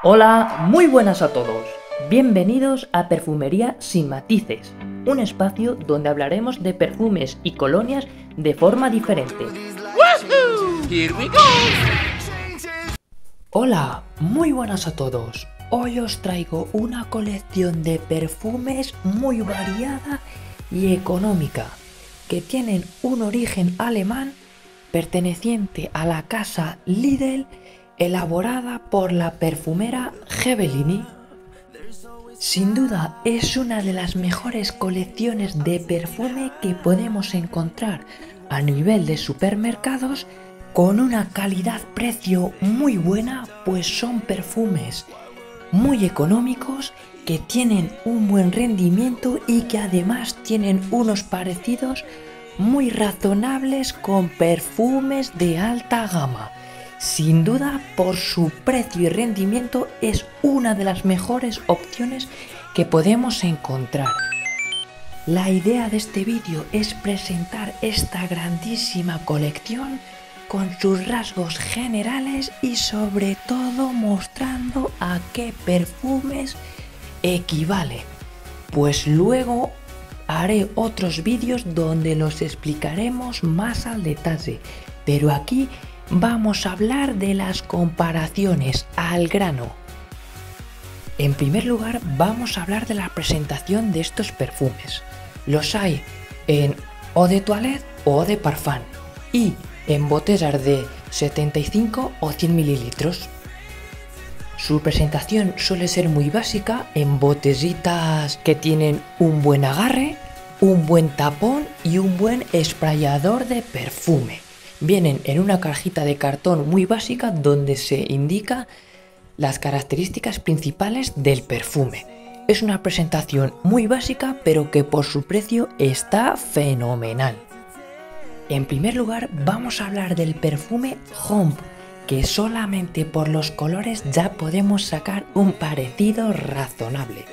Hola, muy buenas a todos. Bienvenidos a Perfumería sin matices, un espacio donde hablaremos de perfumes y colonias de forma diferente. ¡Woohoo! Here we go. Hola, muy buenas a todos. Hoy os traigo una colección de perfumes muy variada y económica, que tienen un origen alemán perteneciente a la casa Lidl, elaborada por la perfumera Ghebellini. Sin duda es una de las mejores colecciones de perfume que podemos encontrar a nivel de supermercados, con una calidad-precio muy buena, pues son perfumes muy económicos que tienen un buen rendimiento y que además tienen unos parecidos muy razonables con perfumes de alta gama. Sin duda, por su precio y rendimiento, es una de las mejores opciones que podemos encontrar. La idea de este vídeo es presentar esta grandísima colección con sus rasgos generales y sobre todo mostrando a qué perfumes equivale. Pues luego haré otros vídeos donde los explicaremos más al detalle, pero aquí vamos a hablar de las comparaciones al grano. En primer lugar, vamos a hablar de la presentación de estos perfumes. Los hay en eau de toilette o eau de parfum y en botellas de 75 o 100 mililitros. Su presentación suele ser muy básica, en botellitas que tienen un buen agarre, un buen tapón y un buen sprayador de perfume. Vienen en una cajita de cartón muy básica donde se indica las características principales del perfume. Es una presentación muy básica, pero que por su precio está fenomenal. En primer lugar, vamos a hablar del perfume Homme, que solamente por los colores ya podemos sacar un parecido razonable.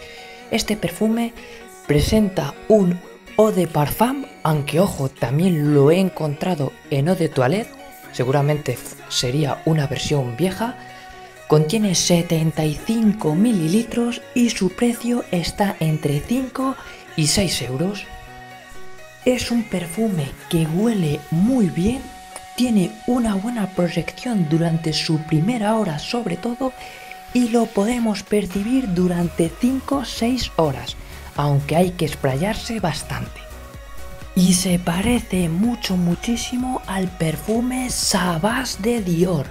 Este perfume presenta un eau de parfum, aunque ojo, también lo he encontrado en eau de toilette, seguramente sería una versión vieja. Contiene 75 mililitros y su precio está entre 5 y 6 euros. Es un perfume que huele muy bien, tiene una buena proyección durante su primera hora sobre todo, y lo podemos percibir durante 5-6 horas, aunque hay que sprayarse bastante. Y se parece muchísimo al perfume Savage de Dior.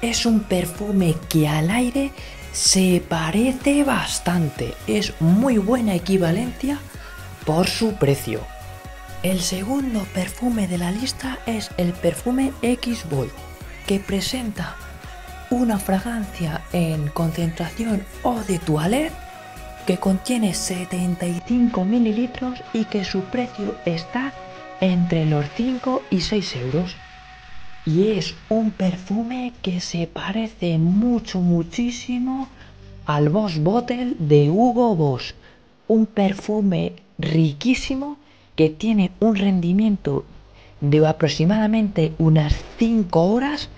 Es un perfume que al aire se parece bastante, es muy buena equivalencia por su precio. El segundo perfume de la lista es el perfume X Bold, que presenta una fragancia en concentración eau de toilette que contiene 75 mililitros y que su precio está entre los 5 y 6 euros. Y es un perfume que se parece muchísimo al Boss Bottle de Hugo Boss. Un perfume riquísimo que tiene un rendimiento de aproximadamente unas 5 horas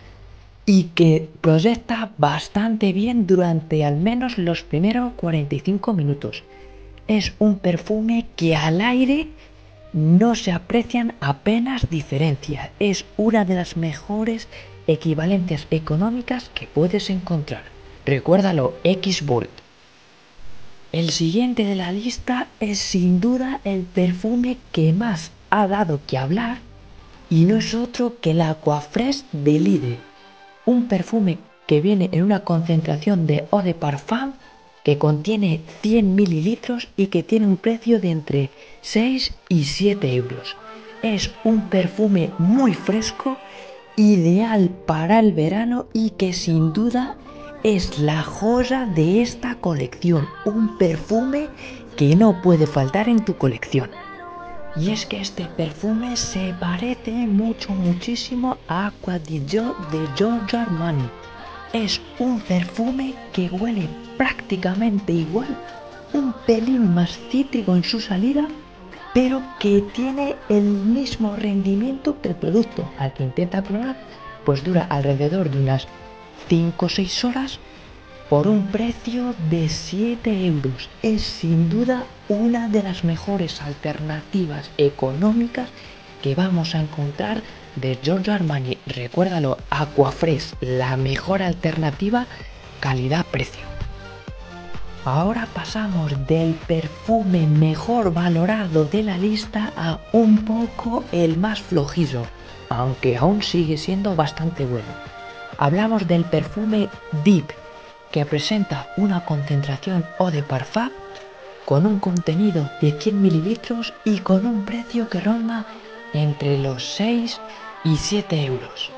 y que proyecta bastante bien durante al menos los primeros 45 minutos. Es un perfume que al aire no se aprecian apenas diferencias. Es una de las mejores equivalencias económicas que puedes encontrar. Recuérdalo, X Bold. El siguiente de la lista es sin duda el perfume que más ha dado que hablar y no es otro que el Aquafresh de Lidl. Un perfume que viene en una concentración de eau de parfum que contiene 100 mililitros y que tiene un precio de entre 6 y 7 euros. Es un perfume muy fresco, ideal para el verano y que sin duda es la joya de esta colección. Un perfume que no puede faltar en tu colección. Y es que este perfume se parece muchísimo a Acqua di Gio de Giorgio Armani. Es un perfume que huele prácticamente igual, un pelín más cítrico en su salida, pero que tiene el mismo rendimiento que el producto al que intenta clonar, pues dura alrededor de unas 5 o 6 horas por un precio de 7 euros. Es sin duda una de las mejores alternativas económicas que vamos a encontrar de Giorgio Armani. Recuérdalo, Aquafresh, la mejor alternativa calidad-precio. Ahora pasamos del perfume mejor valorado de la lista a un poco el más flojizo, aunque aún sigue siendo bastante bueno. Hablamos del perfume Deep, que presenta una concentración eau de parfum con un contenido de 100 mililitros y con un precio que ronda entre los 6 y 7 euros.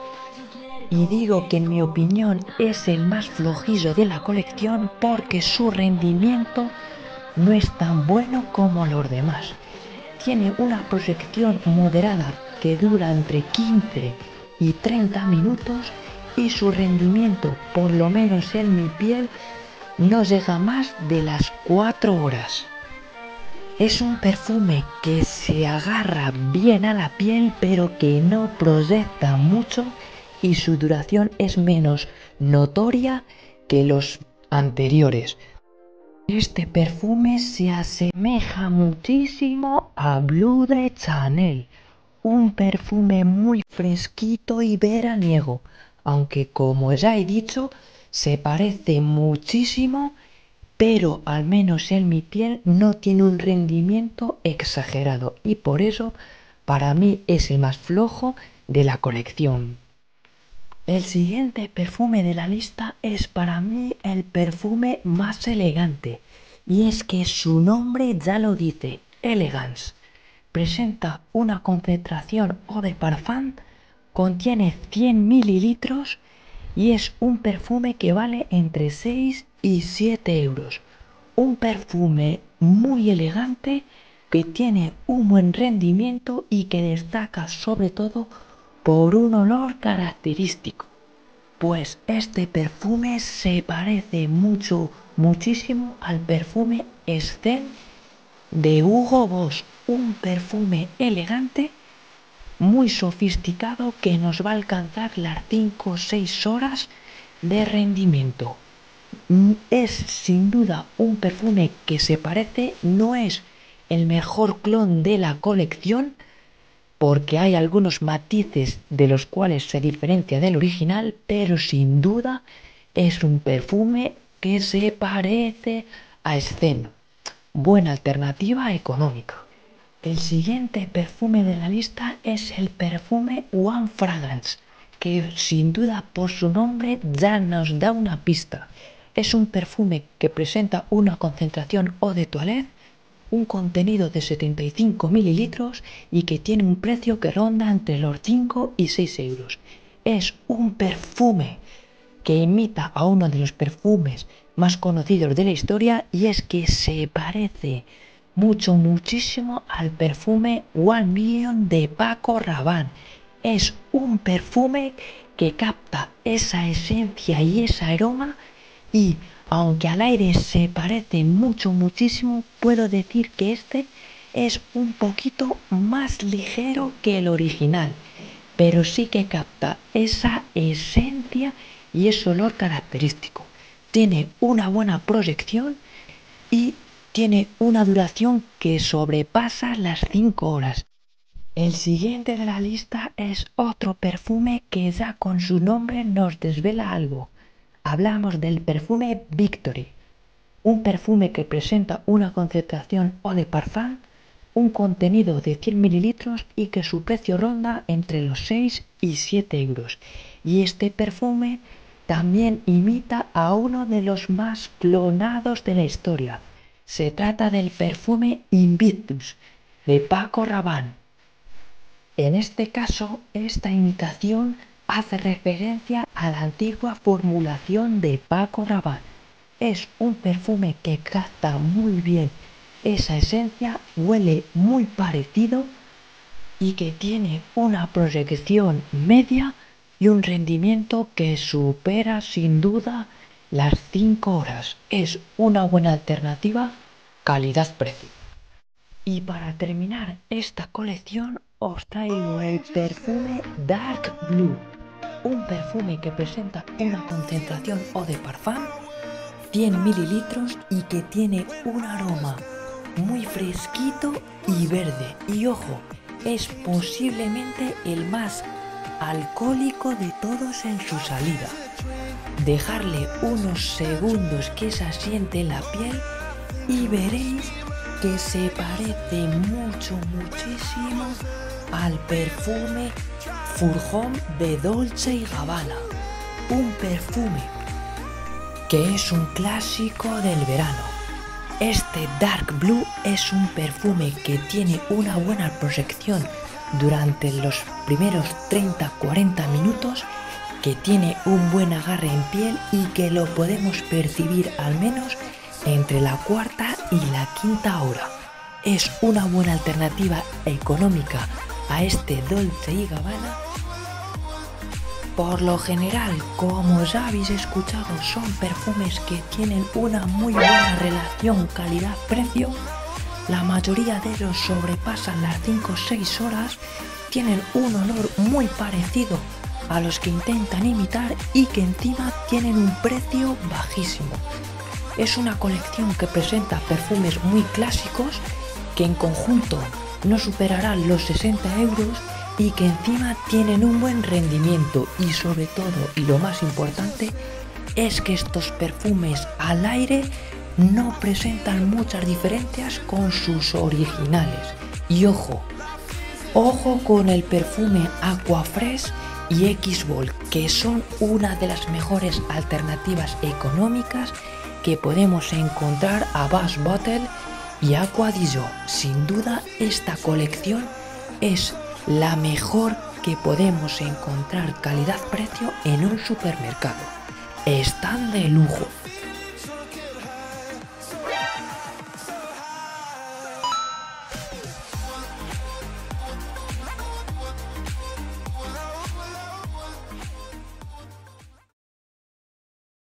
Y digo que en mi opinión es el más flojizo de la colección porque su rendimiento no es tan bueno como los demás. Tiene una proyección moderada que dura entre 15 y 30 minutos y su rendimiento, por lo menos en mi piel, no llega más de las 4 horas. Es un perfume que se agarra bien a la piel pero que no proyecta mucho y su duración es menos notoria que los anteriores. Este perfume se asemeja muchísimo a Bleu de Chanel, un perfume muy fresquito y veraniego, aunque como ya he dicho, se parece muchísimo, pero al menos en mi piel no tiene un rendimiento exagerado y por eso para mí es el más flojo de la colección. El siguiente perfume de la lista es para mí el perfume más elegante, y es que su nombre ya lo dice, Elegance. Presenta una concentración eau de parfum, contiene 100 mililitros y es un perfume que vale entre 6 y 7 euros. Un perfume muy elegante que tiene un buen rendimiento y que destaca sobre todo por un olor característico, pues este perfume se parece muchísimo al perfume Scent de Hugo Boss, un perfume elegante, muy sofisticado que nos va a alcanzar las 5 o 6 horas de rendimiento. Es sin duda un perfume que se parece, no es el mejor clon de la colección, porque hay algunos matices de los cuales se diferencia del original, pero sin duda es un perfume que se parece a Scent. Buena alternativa económica. El siguiente perfume de la lista es el perfume One Fragrance, que sin duda por su nombre ya nos da una pista. Es un perfume que presenta una concentración eau de toilette, un contenido de 75 mililitros y que tiene un precio que ronda entre los 5 y 6 euros. Es un perfume que imita a uno de los perfumes más conocidos de la historia y es que se parece muchísimo al perfume One Million de Paco Rabanne. Es un perfume que capta esa esencia y ese aroma y aunque al aire se parece muchísimo, puedo decir que este es un poquito más ligero que el original, pero sí que capta esa esencia y ese olor característico. Tiene una buena proyección y tiene una duración que sobrepasa las 5 horas. El siguiente de la lista es otro perfume que ya con su nombre nos desvela algo. Hablamos del perfume Victory, un perfume que presenta una concentración eau de parfum, un contenido de 100 mililitros y que su precio ronda entre los 6 y 7 euros. Y este perfume también imita a uno de los más clonados de la historia. Se trata del perfume Invictus de Paco Rabanne. En este caso, esta imitación hace referencia a la antigua formulación de Paco Rabanne. Es un perfume que capta muy bien esa esencia, huele muy parecido y que tiene una proyección media y un rendimiento que supera sin duda las 5 horas. Es una buena alternativa calidad-precio. Y para terminar esta colección os traigo el perfume Dark Blue, un perfume que presenta una concentración eau de parfum, 100 mililitros y que tiene un aroma muy fresquito y verde. Y ojo, es posiblemente el más alcohólico de todos en su salida. Dejarle unos segundos que se asiente en la piel y veréis que se parece muchísimo al perfume Furhome de Dolce & Gabbana, un perfume que es un clásico del verano. Este Dark Blue es un perfume que tiene una buena proyección durante los primeros 30-40 minutos, que tiene un buen agarre en piel y que lo podemos percibir al menos entre la cuarta y la quinta hora. Es una buena alternativa económica a este Dolce & Gabbana. Por lo general, como ya habéis escuchado, son perfumes que tienen una muy buena relación calidad-precio. La mayoría de ellos sobrepasan las 5 o 6 horas, tienen un olor muy parecido a los que intentan imitar y que encima tienen un precio bajísimo. Es una colección que presenta perfumes muy clásicos que en conjunto no superarán los 60 euros y que encima tienen un buen rendimiento, y sobre todo, y lo más importante, es que estos perfumes al aire no presentan muchas diferencias con sus originales. Y ojo con el perfume Aquafresh y X-Ball, que son una de las mejores alternativas económicas que podemos encontrar a Bass Bottle y Acqua di Gio. Sin duda, esta colección es la mejor que podemos encontrar calidad-precio en un supermercado. Están de lujo.